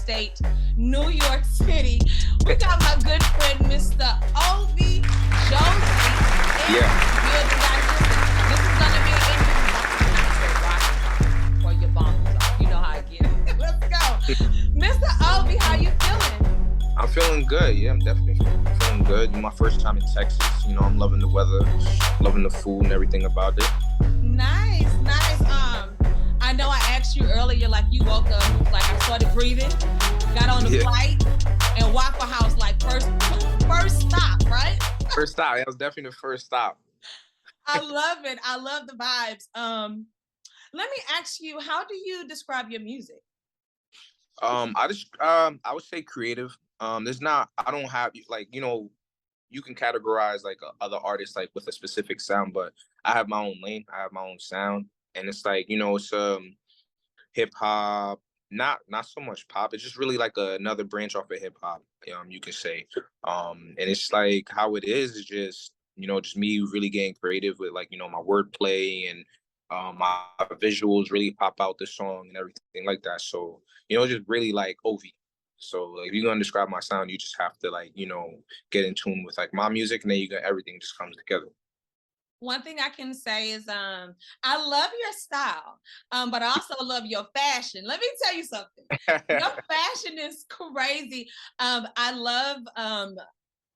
State, New York City. We got my good friend, Mr. Ovi Jozi. Yeah. This is gonna be an interview for your bombs. You know how I get it. Let's go. Mr. Ovi, how you feeling? I'm feeling good. Yeah, I'm definitely feeling good. My first time in Texas. You know, I'm loving the weather, loving the food and everything about it. Nice. I know I asked you earlier, like you woke up, like I started breathing, got on the flight, and Waffle House, like first stop, right? First stop. That was definitely the first stop. I love it. I love the vibes. Let me ask you, how do you describe your music? I would say creative. I don't have like, you know, you can categorize like other artists like with a specific sound, but I have my own lane. I have my own sound, and it's like, you know, it's hip hop, not so much pop. It's just really like another branch off of hip hop. You could say, and it's like how it is just, you know, just me really getting creative with like, you know, my wordplay and my visuals really pop out the song and everything like that. So, you know, just really like Ovi. So like, if you're gonna describe my sound, you just have to like, you know, get in tune with like my music, and then you got everything just comes together. One thing I can say is I love your style, but I also love your fashion. Let me tell you something. Your fashion is crazy. I love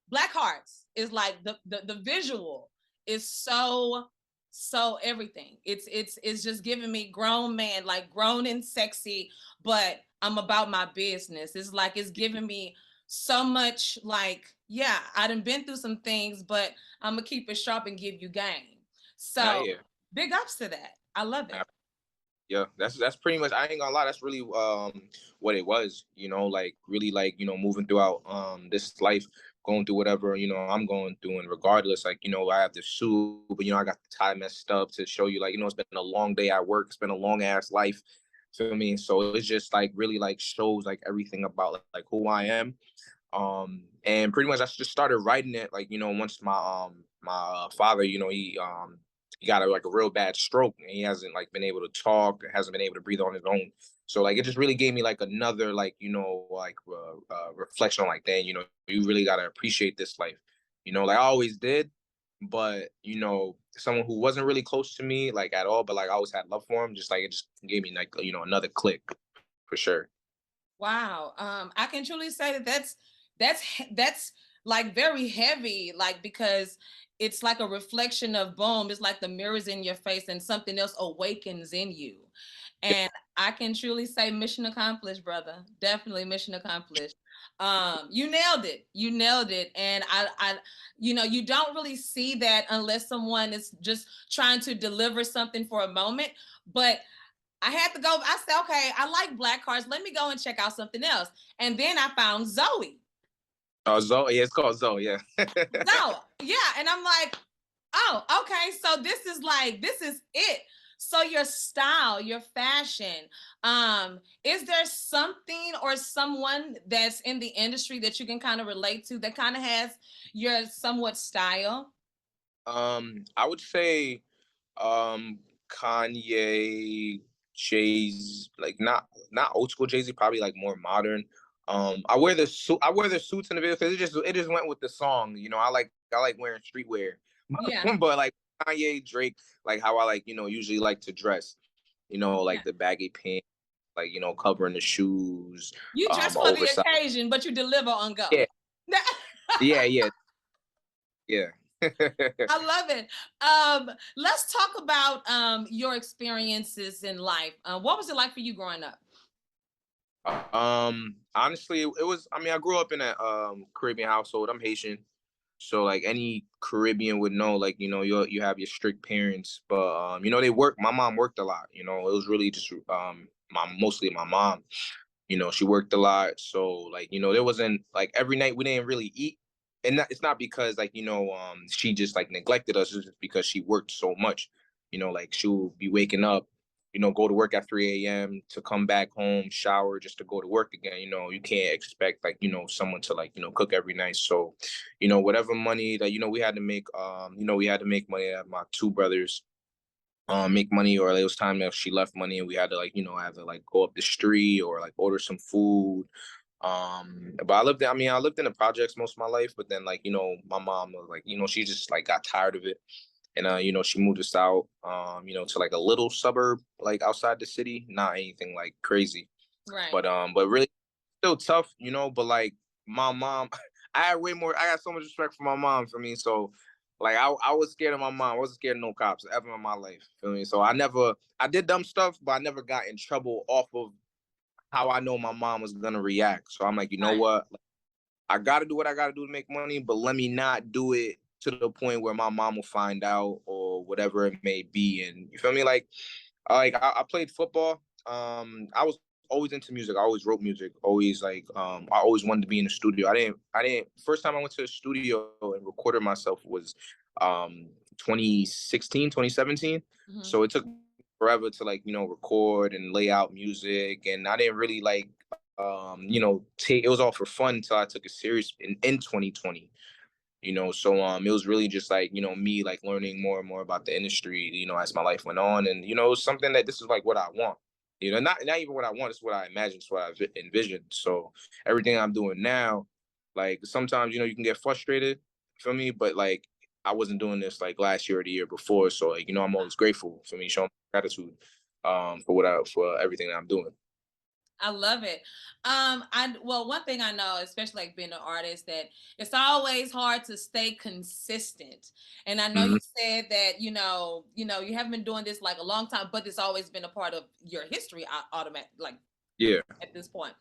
Black Hearts. Is like the visual is so everything. It's just giving me grown man, like grown and sexy, but I'm about my business. It's like it's giving me so much like, yeah, I done been through some things, but I'm gonna keep it sharp and give you game. So big ups to that. I love it. Yeah, that's pretty much, I ain't gonna lie, that's really what it was, you know, like really like, you know, moving throughout this life, going through whatever, you know, I'm going through, and regardless, like, you know, I have the suit, but you know, I got the tie messed up to show you, like, you know, it's been a long day at work, it's been a long ass life, feel me? So it's just like really like shows like everything about like who I am. And pretty much I just started writing it like, you know, once my father, you know, he got like a real bad stroke, and he hasn't like been able to talk, hasn't been able to breathe on his own. So like it just really gave me like another like, you know, like reflection on like, dang, you know, you really gotta appreciate this life, you know, like I always did, but you know, someone who wasn't really close to me like at all, but like I always had love for him, just like it just gave me like, you know, another click for sure. Wow. I can truly say that's like very heavy, like because it's like a reflection of boom. It's like the mirrors in your face and something else awakens in you. And I can truly say mission accomplished, brother. Definitely mission accomplished. You nailed it. You nailed it. And you know, you don't really see that unless someone is just trying to deliver something for a moment. But I had to go. I said, okay, I like Black Hearts. Let me go and check out something else. And then I found Zoe. Oh, Zoe, yeah, it's called Zoe, yeah. Zoe, yeah. And I'm like, oh, okay. So this is it. So your style, your fashion, is there something or someone that's in the industry that you can kind of relate to that kind of has your somewhat style? I would say Kanye, Jay's, like not old school Jay-Z, probably like more modern. I wear the suits in the video because it just went with the song. You know, I like wearing streetwear. Yeah. But like Kanye, Drake, like how I like, you know, usually like to dress. You know, like the baggy pants, like, you know, covering the shoes, You dress for the oversized. occasion, but you deliver on go. Yeah, yeah, yeah. I love it. Let's talk about your experiences in life. What was it like for you growing up? Honestly, it was. I mean, I grew up in a Caribbean household. I'm Haitian, so like any Caribbean would know, like, you know, you have your strict parents, but you know, they work. My mom worked a lot. You know, it was really just mostly my mom. You know, she worked a lot, so like, you know, there wasn't like every night we didn't really eat, and it's not because like, you know, she just like neglected us. It's just because she worked so much. You know, like she'll be waking up, you know, go to work at 3 a.m. to come back home, shower, just to go to work again. You know, you can't expect like, you know, someone to like, you know, cook every night. So, you know, whatever money that, you know, we had to make, you know, we had to make money. I have my two brothers. make money, or like, it was time that she left money and we had to like, have to like go up the street or like order some food. But I lived in the projects most of my life, but then like, my mom was like, she just like got tired of it. And she moved us out, to like a little suburb, like outside the city, not anything like crazy. Right. But really still tough, but like my mom, I got so much respect for my mom, for me. So like I was scared of my mom. I wasn't scared of no cops ever in my life. Feel me? So I did dumb stuff, but I never got in trouble off of how I know my mom was gonna react. So I'm like, you know Right. what? I gotta do what I gotta do to make money, but let me not do it to the point where my mom will find out or whatever it may be. And you feel me? I played football. I was always into music. I always wrote music. Always like I always wanted to be in the studio. I didn't first time I went to the studio and recorded myself was 2016, 2017. Mm-hmm. So it took forever to like, record and lay out music. And I didn't really like take it was all for fun until I took it serious in 2020. So it was really just like, me like learning more and more about the industry, as my life went on. And it was something that this is like what I want. Not even what I want, it's what I imagine, it's what I envisioned. So everything I'm doing now, like sometimes, you can get frustrated, for me, but like I wasn't doing this like last year or the year before. So like, I'm always grateful, for me, showing gratitude for everything that I'm doing. I love it. One thing I know, especially like being an artist, that it's always hard to stay consistent. And I know Mm-hmm. you said that, you haven't been doing this like a long time, but it's always been a part of your history, automatic, like Yeah. at this point.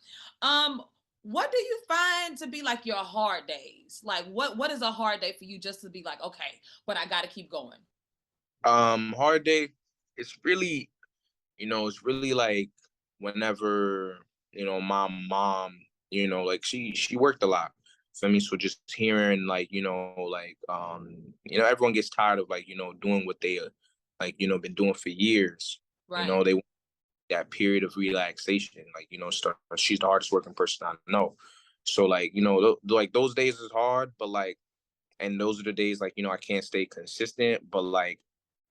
What do you find to be like your hard days? Like what is a hard day for you, just to be like, okay, but I got to keep going? Hard day, it's really, it's really like whenever, my mom, like she worked a lot. So I mean, so just hearing like, everyone gets tired of like, doing what they like, been doing for years. Right. They want that period of relaxation. Like, she's the hardest working person I know. So like, like those days is hard, but like, and those are the days like, I can't stay consistent, but like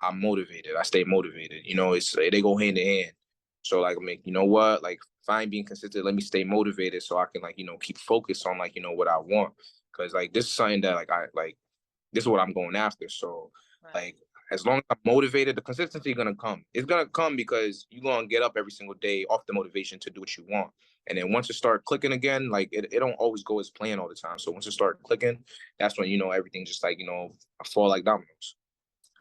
I'm motivated. I stay motivated. They go hand in hand. So like, I'm like, you know what? Like, fine being consistent, let me stay motivated so I can like, keep focused on like, what I want. Cause like this is something that like this is what I'm going after. So Right. like as long as I'm motivated, the consistency is gonna come. It's gonna come because you're gonna get up every single day off the motivation to do what you want. And then once it start clicking again, like it don't always go as planned all the time. So once it start clicking, that's when everything just like fall like dominoes.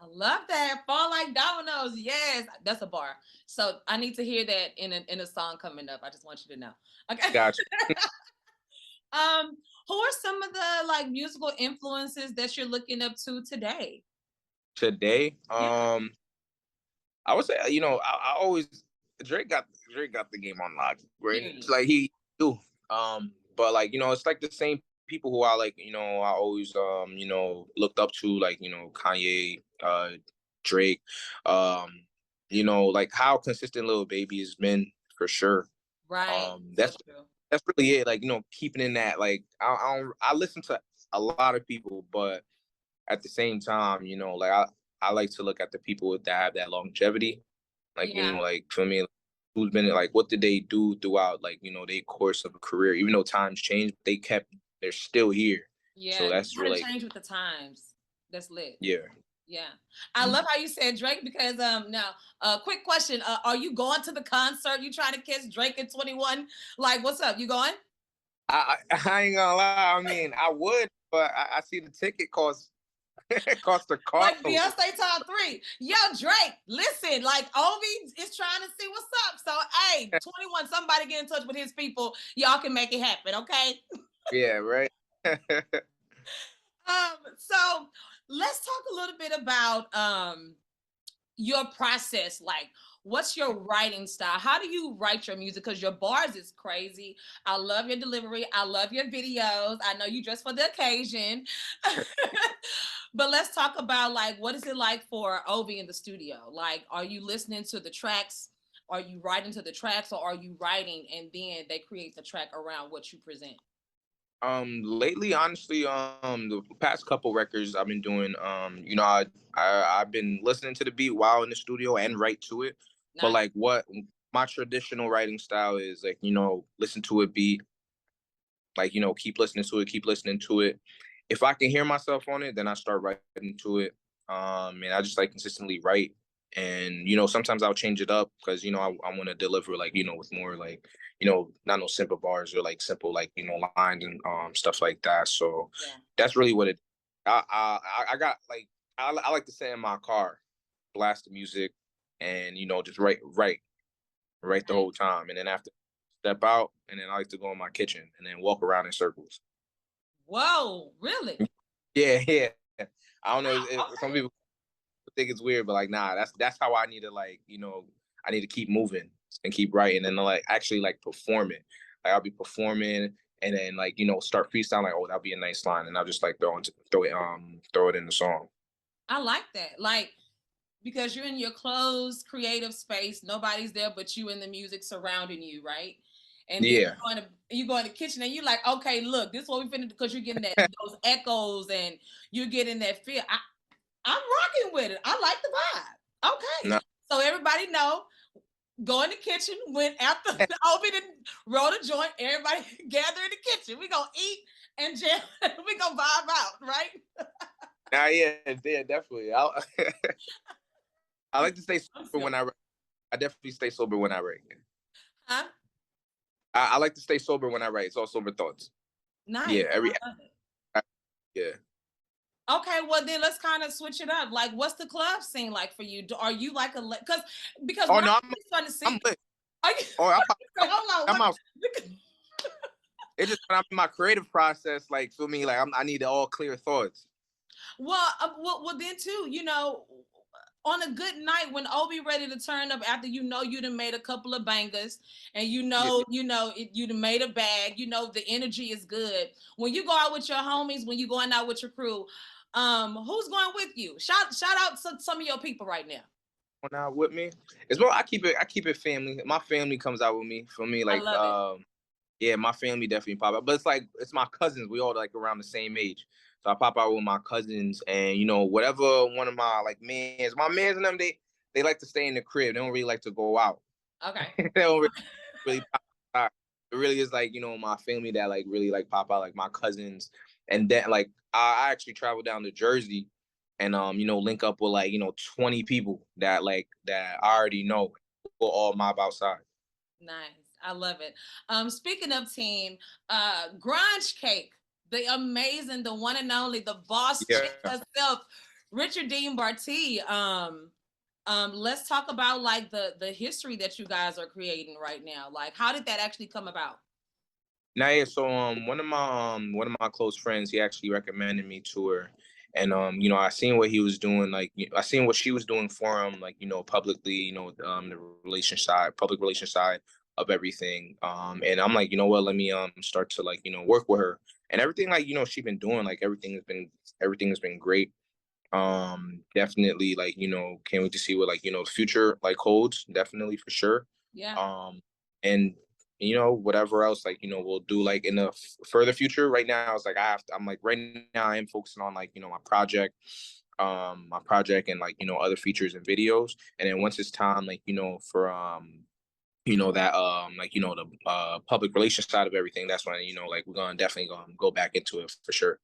I love that. Fall like dominoes. Yes, that's a bar. So I need to hear that in a song coming up. I just want you to know. Okay. Gotcha. Who are some of the like musical influences that you're looking up to today? Today, Yeah. I would say, I always Drake got the game on lock, right? It's Period. like he do. But like, it's like the same people who I like, I always looked up to, like, Kanye, Drake, like how consistent Lil Baby has been, for sure. Right. So That's true. really it. Like, keeping in that, like I listen to a lot of people, but at the same time, like I like to look at the people that have that longevity. Like, Yeah. like for me, who's been like, what did they do throughout, like, their course of a career? Even though times changed, they're still here. So Yeah. You that's gotta really, change with the times. That's lit. yeah. Yeah. I love how you said Drake, because now quick question. Are you going to the concert? You trying to kiss Drake in 21? Like, what's up? You going? I ain't gonna lie. I mean, I would, but I see the ticket cost cost a car. Like Beyonce top 3. Yo, Drake, listen, like Ovi is trying to see what's up. So, hey, 21, somebody get in touch with his people. Y'all can make it happen, okay? Yeah, right. So let's talk a little bit about your process. Like, what's your writing style? How do you write your music? Because your bars is crazy. I love your delivery. I love your videos. I know you dress for the occasion. But let's talk about, like, what is it like for Ovi in the studio? Like, are you listening to the tracks? Are you writing to the tracks, or are you writing and then they create the track around what you present? Lately, honestly, the past couple records I've been doing, I've been listening to the beat while in the studio and write to it. But Nice. like what my traditional writing style is, like, listen to a beat, like, keep listening to it. If I can hear myself on it, then I start writing to it. And I just like consistently write. And sometimes I'll change it up because I want to deliver like with more like not no simple bars or like simple like lines and stuff like that. So Yeah. that's really what it. I got like I like to sit in my car, blast the music, and just write the Nice. whole time, and then after step out, and then I like to go in my kitchen and then walk around in circles. Whoa, really? Yeah, yeah. I don't know. Wow, Some okay. people think it's weird, but like, nah, that's how I need to like, I need to keep moving and keep writing and like actually like perform it. Like I'll be performing and then like start freestyling like, oh, that'll be a nice line, and I'll just like throw it in the song. I like that. Like, because you're in your closed creative space, nobody's there but you and the music surrounding you, right? And then Yeah, you go in the kitchen and you're like, okay, look, this is what we finna do, because you're getting those echoes and you're getting that feel. I'm rocking with it. I like the vibe. Okay. nah, So everybody know, go in the kitchen when after Ovi didn't roll the joint, everybody gather in the kitchen. We gonna eat and jam. We gonna vibe out, right? nah, yeah, definitely. I like to stay I'm sober when silly. I write. I definitely stay sober when I write. Huh? I like to stay sober when I write. It's all sober thoughts. Yeah, Nice. every I love it. yeah. Okay, well then let's kind of switch it up. Like, what's the club scene like for you? Are you like a because Oh when I'm no, really starting to see, I'm lit. are you? Oh, Hold on, I'm what? out. It's just when I'm in my creative process, like for me, like I need all clear thoughts. Well, then too, on a good night when Obi ready to turn up after you done made a couple of bangers and Yeah. you done made a bag, the energy is good. When you go out with your homies, when you going out with your crew, who's going with you? Shout out to some of your people right now. Going out with me. It's more I keep it family. My family comes out with me. For me, I like love it. yeah, my family definitely pop out. But it's like it's my cousins. We all like around the same age. So I pop out with my cousins and whatever one of my mans and them, they like to stay in the crib. They don't really like to go out. Okay. They don't really pop out. It really is like, my family that like really like pop out, like my cousins. And then like I actually travel down to Jersey and link up with like, 20 people that I already know will all mob outside. Nice. I love it. Speaking of team, Grunge Cake, the amazing, the one and only, the boss chick Yeah. herself, Richard Dean Barty. Let's talk about like the history that you guys are creating right now. Like, how did that actually come about? Now, yeah, so one of my close friends, he actually recommended me to her. And I seen what he was doing, like I seen what she was doing for him, like, publicly, the public relation side of everything. And I'm like, you know what, let me start to like, work with her. And everything like, she been doing, like everything has been great. Definitely like, can't wait to see what like, the future like holds, definitely for sure. Yeah. And whatever else like we'll do like in the further future. Right now it's like I'm like right now I am focusing on like my project and like other features and videos. And then once it's time like for that like the public relations side of everything, that's when like we're gonna definitely gonna go back into it for sure.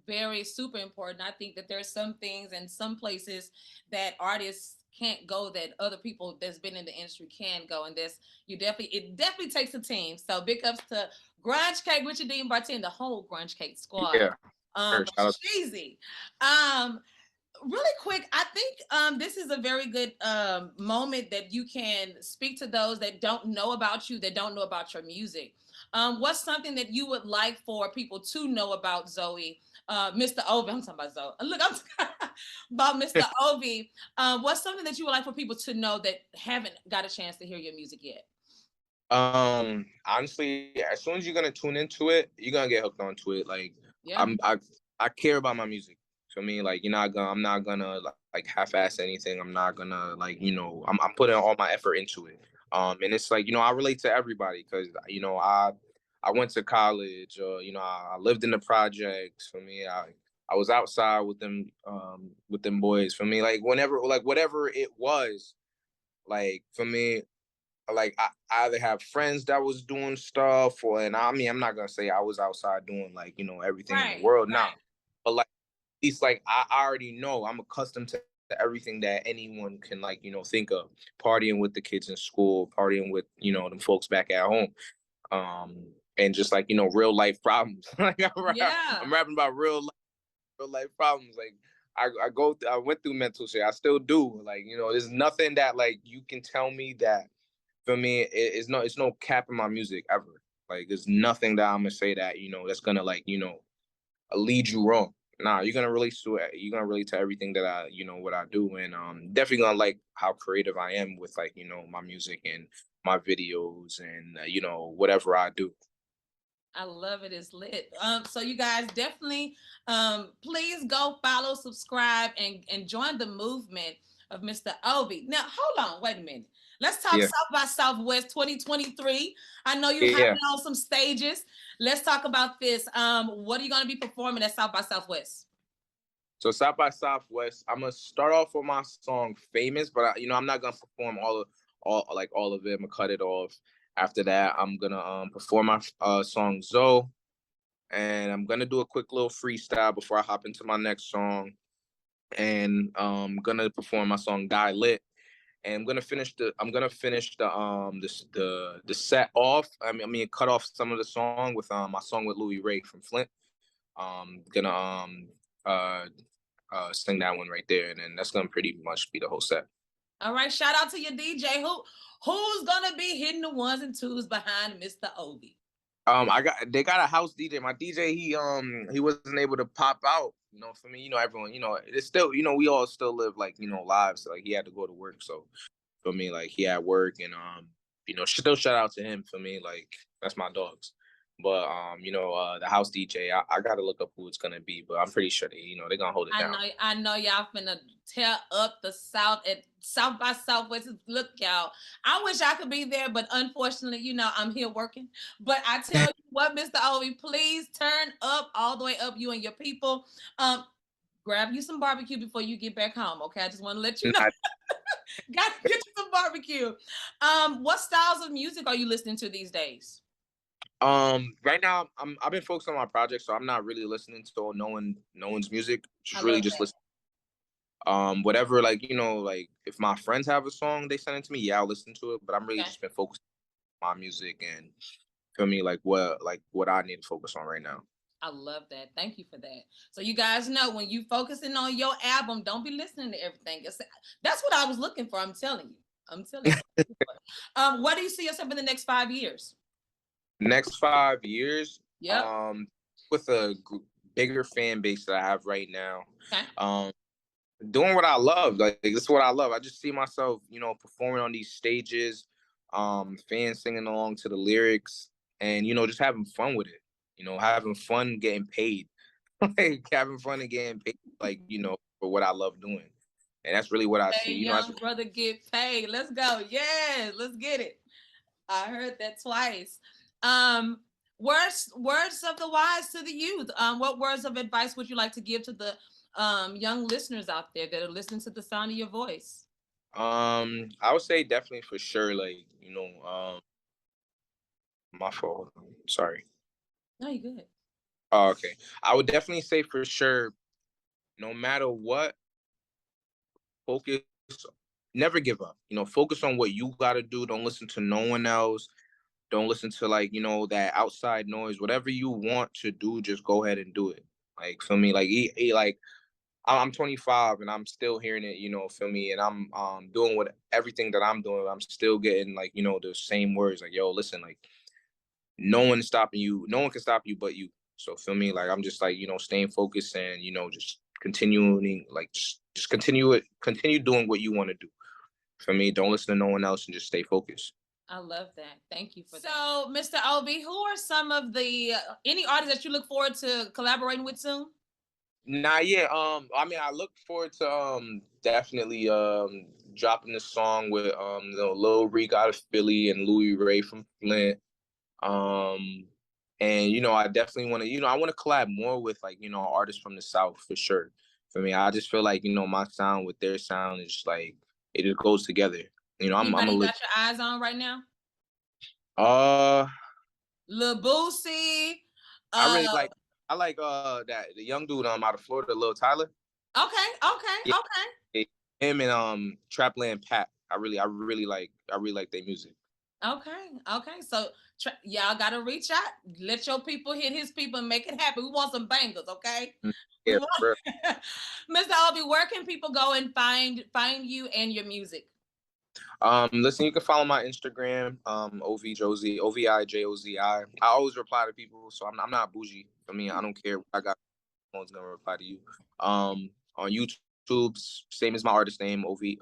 Very super important. I think that there's some things and some places that artists can't go that other people that's been in the industry can go. And this it definitely takes a team. So big ups to Grunge Cake, Richard Dean Barty, and the whole Grunge Cake squad. Yeah, sure. Shout out. Cheesy. Um, really quick, I think this is a very good moment that you can speak to those that don't know about you, that don't know about your music. What's something that you would like for people to know about Zoe, Mr. Ovi? I'm talking about Zoe. Look, I'm about Mr. Ovi. What's something that you would like for people to know that haven't got a chance to hear your music yet? Honestly, as soon as you're gonna tune into it, you're gonna get hooked onto it. Like Yeah. I care about my music. For me, like I'm not gonna like half-ass anything. I'm not gonna like I'm putting all my effort into it. And it's like I relate to everybody because I I went to college, you know, I lived in the projects. For me, I was outside with them boys. For me, like whatever it was, like for me, like I either have friends that was doing stuff, or and I mean I'm not gonna say I was outside doing like, you know, everything in the world, nah. But like at least like I already know I'm accustomed to everything that anyone can like, you know, think of. Partying with the kids in school, partying with, you know, them folks back at home. And just like, you know, real life problems. Like I'm rapping about real life problems. Like I went through mental shit. I still do. Like, you know, there's nothing that like you can tell me that for me it's no cap in my music ever. Like there's nothing that I'm gonna say that, you know, that's gonna like, you know, lead you wrong. Nah, you're gonna relate to it. You're gonna relate to everything that I, you know, what I do, and definitely gonna like how creative I am with like, you know, my music and my videos and you know, whatever I do. I love it. It's lit. So you guys definitely please go follow, subscribe, and join the movement of Mr. Ovi. Now, hold on, wait a minute. Let's talk South by Southwest 2023. I know you have been on some stages. Let's talk about this. What are you going to be performing at South by Southwest? So South by Southwest, I'm gonna start off with my song "Famous," but you know I'm not gonna perform all of it. I'm gonna cut it off. After that, I'm gonna perform my song "Zoe," and I'm gonna do a quick little freestyle before I hop into my next song, and gonna perform my song "Die Lit." And I'm gonna finish the set off. I mean cut off some of the song with my song with Louis Ray from Flint. Gonna uh sing that one right there, and then that's gonna pretty much be the whole set. All right, shout out to your DJ. Who's gonna be hitting the ones and twos behind Mr. Ovi? They got a house DJ. My DJ, he wasn't able to pop out. You know, for me, you know, everyone, you know, it's still, you know, we all still live like, you know, lives. So, like he had to go to work. So for me, like he had work, and you know, still shout out to him. For me, like that's my dogs. But you know, the house DJ, I gotta look up who it's gonna be, but I'm pretty sure you know, they're gonna hold it down. I know y'all finna tear up the South at South by Southwest. Look, y'all, I wish I could be there, but unfortunately, you know, I'm here working. But I tell you what, Mr. Ovi, please turn up all the way up, you and your people. Grab you some barbecue before you get back home, okay? I just want to let you know. Gotta get you some barbecue. What styles of music are you listening to these days? Right now I've been focused on my project, so I'm not really listening to no one's music. Just really just listen. Whatever, like, you know, like if my friends have a song, they send it to me, yeah, I'll listen to it. But I'm really just been focused on my music and for me, like what I need to focus on right now. I love that. Thank you for that. So you guys know when you focusing on your album, don't be listening to everything. That's what I was looking for. I'm telling you. I'm telling you. What do you see yourself in the next 5 years? Next 5 years, yeah, with a bigger fan base that I have right now. Okay. Doing what I love. Like this is what I love. I just see myself, you know, performing on these stages, fans singing along to the lyrics, and you know, just having fun with it. You know, having fun getting paid. Like having fun and getting paid, like, you know, for what I love doing. And that's really what I see. You young brother get paid. Let's go. Yes, let's get it. I heard that twice. Words of the wise to the youth. What words of advice would you like to give to the young listeners out there that are listening to the sound of your voice? I would say definitely for sure, like, you know, my fault. Sorry. No, you're good. Oh, okay. I would definitely say for sure, no matter what, focus, never give up. You know, focus on what you gotta do. Don't listen to no one else. Don't listen to like, you know, that outside noise. Whatever you want to do, just go ahead and do it. Like for me, like like I'm 25 and I'm still hearing it, you know, feel me, and I'm doing what everything that I'm doing. I'm still getting like, you know, the same words like, yo, listen, like no one's stopping you. No one can stop you but you. So feel me, like I'm just like, you know, staying focused and, you know, just continuing, like just continue doing what you want to do. For me, don't listen to no one else and just stay focused. I love that. Thank you for that. So, Mr. Ovi, who are some of the any artists that you look forward to collaborating with soon? Nah, yeah. I mean, I look forward to definitely dropping the song with Lil Reek out of Philly and Louis Ray from Flint. And, you know, I definitely want to, you know, I want to collab more with like, you know, artists from the South for sure. For me, I just feel like, you know, my sound with their sound is like, it just goes together. You know, I'm Anybody a you little, got your eyes on right now? uh, Lil Boosie. I Uh, really like, I like, that, the young dude, out of Florida, Lil Tyler. okay, okay, Yeah, okay. him and, Trapland Pat. I really like their music. Okay, okay. So y'all gotta reach out. Let your people hit his people and make it happen. We want some bangers, okay? Mm, We yeah, want for Mr. Ovi, where can people go and find you and your music? Listen, you can follow my Instagram, Ovi Jozi, Ovijozi. I always reply to people, so I'm not bougie. I mean, I don't care. I got phone's gonna reply to you. On YouTube, same as my artist name, Ovi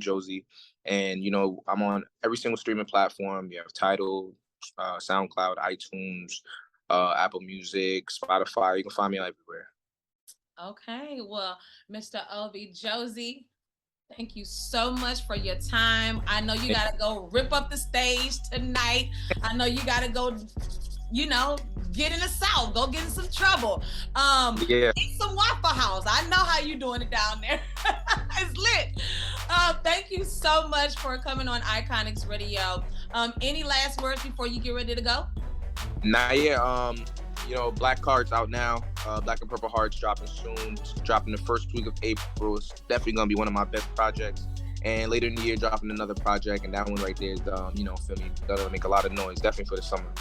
Jozi, and you know I'm on every single streaming platform. You have Tidal, SoundCloud, iTunes, Apple Music, Spotify. You can find me everywhere. Okay, well, Mr. Ovi Jozi, thank you so much for your time. I know you gotta go rip up the stage tonight. I know you gotta go, you know, get in the South, go get in some trouble. Yeah. Eat some Waffle House. I know how you doing it down there. It's lit. Thank you so much for coming on Iconix Radio. Any last words before you get ready to go? Nah, yeah. You know, Black Card's out now. Black and Purple Hearts dropping soon. It's dropping the first week of April. It's definitely gonna be one of my best projects. And later in the year, dropping another project, and that one right there is, you know, feel me, that'll make a lot of noise, definitely for the summer.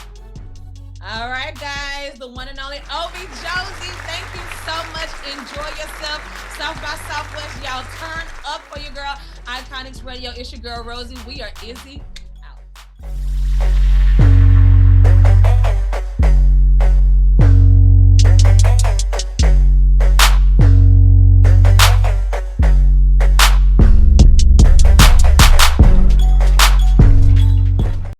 All right, guys, the one and only Ovi Jozi. Thank you so much. Enjoy yourself. South by Southwest, y'all turn up for your girl. Iconix Radio. It's your girl Rosii. We are Izzy.